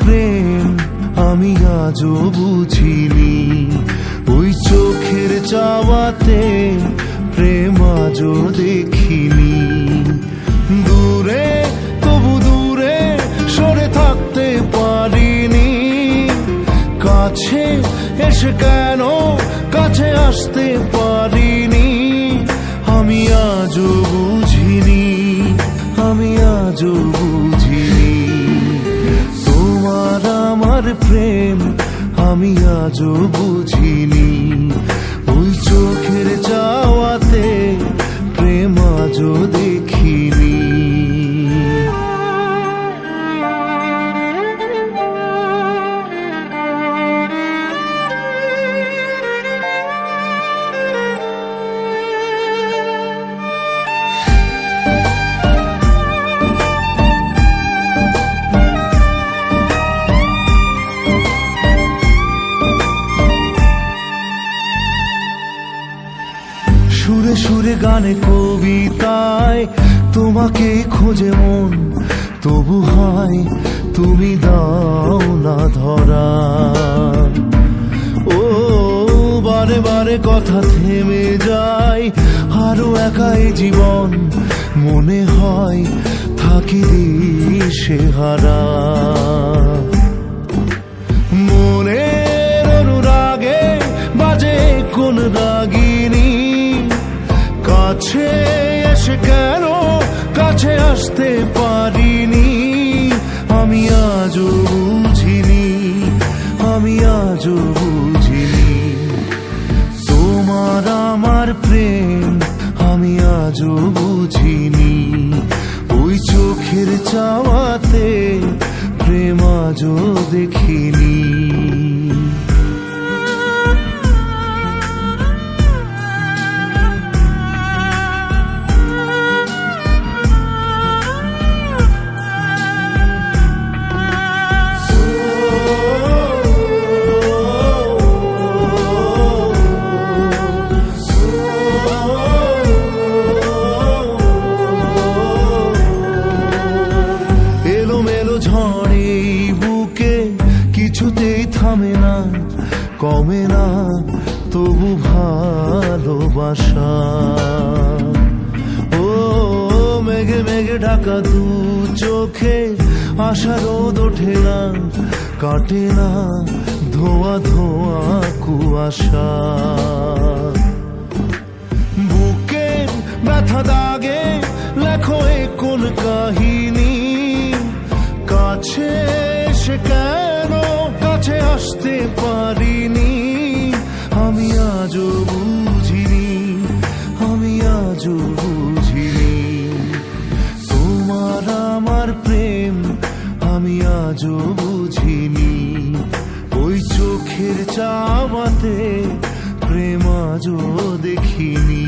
প্রেম আমি আজও বুঝিনি, ওই চোখের চাওয়াতে প্রেম আজও দেখিনি। দূরে তবু দূরে সরে থাকতে পারিনি, কাছে এসে কেন কাছে আসতে পারিনি। আমি আজও বুঝিনি, আমি আজও বুঝিনি তোমার আমার প্রেম আমি আজও বুঝিনি, ওই চোখের চাওয়াতে প্রেম আজও দেখিনি। সুরে সুরে গানে কবিতায় তোমাকে খোঁজে মন, তবু হয় তুমি দাও না ধরা। ও বারে বারে কথা থেমে যায়, আরো একাই জীবন মনে হয় থাকি দিশে হারা। মনের অনুরাগে বাজে কোন রাগিনী, কাছে এসে কেন কাছে আসতে পারিনি। আমি আজও বুঝিনি, আমি আজও বুঝিনি তোমার আমার প্রেম আমি আজও বুঝিনি, ওই চোখের চাওয়াতে প্রেম আজও দেখিনি। ঝড়ে বুকে কিছুতেই থামে না, কমে না তবু ভালোবাসা। ও মেঘে মেঘে ঢাকা দু চোখে আশা রোদ ওঠে না, কাটে না ধোয়া ধোয়া কুয়াশা। বুকের ব্যথা দাগে লেখো এ কোন কাহিনী, কাছে এসে কেন কাছে আসতে পারিনি। আমি আজও বুঝিনি, আমি আজও বুঝিনি তোমার আমার প্রেম আমি আজও বুঝিনি, ওই চোখের চাওয়াতে প্রেম আজও দেখিনি।